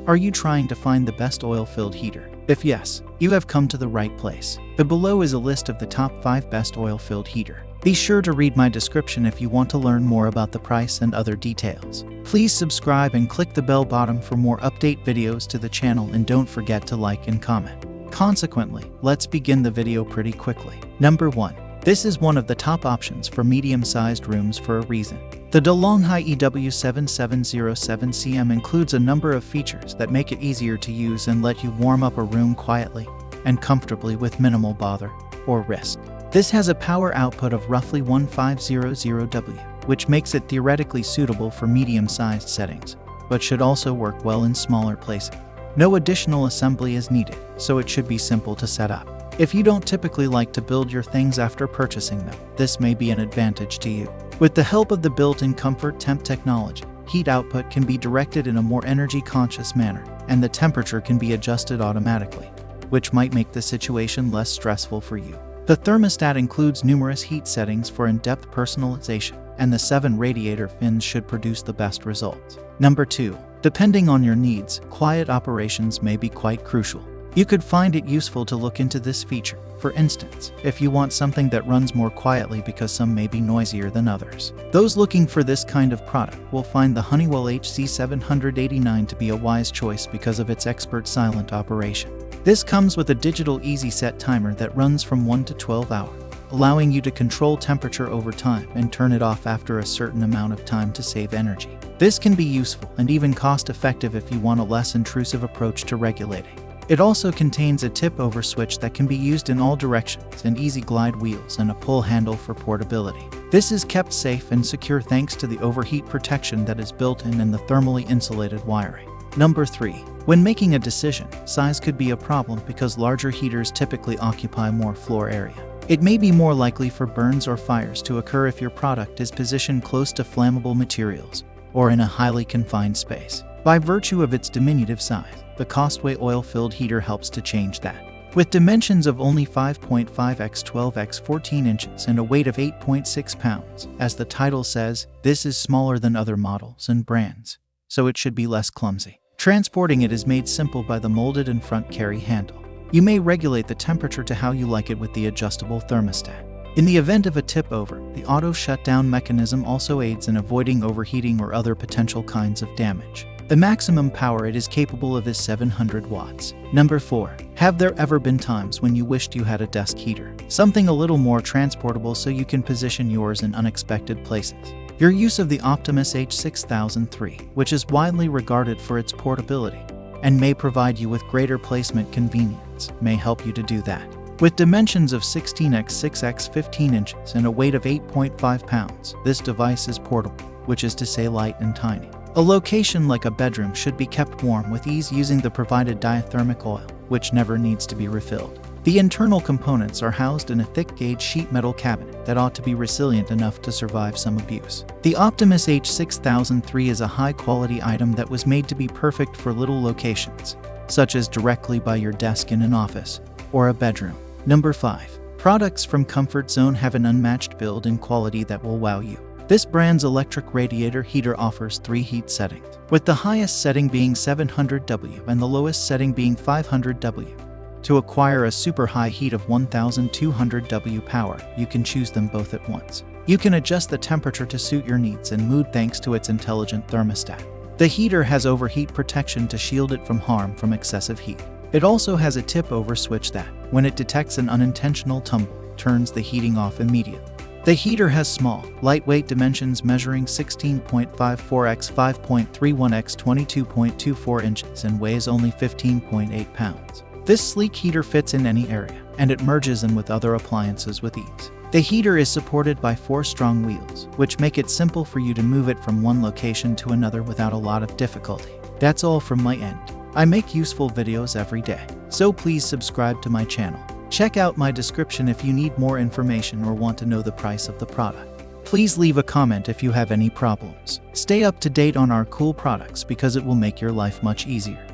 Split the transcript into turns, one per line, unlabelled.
Are you trying to find the best oil-filled heater? If yes, you have come to the right place. The below is a list of the top 5 best oil-filled heater. Be sure to read my description if you want to learn more about the price and other details. Please subscribe and click the bell button for more update videos to the channel, and don't forget to like and comment. Consequently, let's begin the video pretty quickly. Number 1. This is one of the top options for medium-sized rooms for a reason. The DeLonghi EW7707CM includes a number of features that make it easier to use and let you warm up a room quietly and comfortably with minimal bother or risk. This has a power output of roughly 1500 W, which makes it theoretically suitable for medium-sized settings, but should also work well in smaller places. No additional assembly is needed, so it should be simple to set up. If you don't typically like to build your things after purchasing them, this may be an advantage to you. With the help of the built-in comfort temp technology, heat output can be directed in a more energy-conscious manner, and the temperature can be adjusted automatically, which might make the situation less stressful for you. The thermostat includes numerous heat settings for in-depth personalization, and the 7 radiator fins should produce the best results. Number 2. Depending on your needs, quiet operations may be quite crucial. You could find it useful to look into this feature. For instance, if you want something that runs more quietly because some may be noisier than others. Those looking for this kind of product will find the Honeywell HC789 to be a wise choice because of its expert silent operation. This comes with a digital easy set timer that runs from 1 to 12 hours, allowing you to control temperature over time and turn it off after a certain amount of time to save energy. This can be useful and even cost-effective if you want a less intrusive approach to regulating. It also contains a tip-over switch that can be used in all directions and easy glide wheels and a pull handle for portability. This is kept safe and secure thanks to the overheat protection that is built in and the thermally insulated wiring. Number 3. When making a decision, size could be a problem because larger heaters typically occupy more floor area. It may be more likely for burns or fires to occur if your product is positioned close to flammable materials or in a highly confined space. By virtue of its diminutive size, the Costway oil-filled heater helps to change that. With dimensions of only 5.5 x 12 x 14 inches and a weight of 8.6 pounds, as the title says, this is smaller than other models and brands, so it should be less clumsy. Transporting it is made simple by the molded and front carry handle. You may regulate the temperature to how you like it with the adjustable thermostat. In the event of a tip-over, the auto shutdown mechanism also aids in avoiding overheating or other potential kinds of damage. The maximum power it is capable of is 700 watts. Number 4. Have there ever been times when you wished you had a desk heater? Something a little more transportable so you can position yours in unexpected places. Your use of the Optimus H6003, which is widely regarded for its portability and may provide you with greater placement convenience, may help you to do that. With dimensions of 16 x 6 x 15 inches and a weight of 8.5 pounds, this device is portable, which is to say light and tiny. A location like a bedroom should be kept warm with ease using the provided diathermic oil, which never needs to be refilled. The internal components are housed in a thick-gauge sheet metal cabinet that ought to be resilient enough to survive some abuse. The Optimus H6003 is a high-quality item that was made to be perfect for little locations, such as directly by your desk in an office or a bedroom. Number 5. Products from Comfort Zone have an unmatched build and quality that will wow you. This brand's electric radiator heater offers 3 heat settings, with the highest setting being 700 W and the lowest setting being 500 W. To acquire a super high heat of 1200 W power, you can choose them both at once. You can adjust the temperature to suit your needs and mood thanks to its intelligent thermostat. The heater has overheat protection to shield it from harm from excessive heat. It also has a tip-over switch that, when it detects an unintentional tumble, turns the heating off immediately. The heater has small, lightweight dimensions measuring 16.54 x 5.31 x 22.24 inches and weighs only 15.8 pounds. This sleek heater fits in any area, and it merges in with other appliances with ease. The heater is supported by 4 strong wheels, which make it simple for you to move it from one location to another without a lot of difficulty. That's all from my end. I make useful videos every day, so please subscribe to my channel. Check out my description if you need more information or want to know the price of the product. Please leave a comment if you have any problems. Stay up to date on our cool products because it will make your life much easier.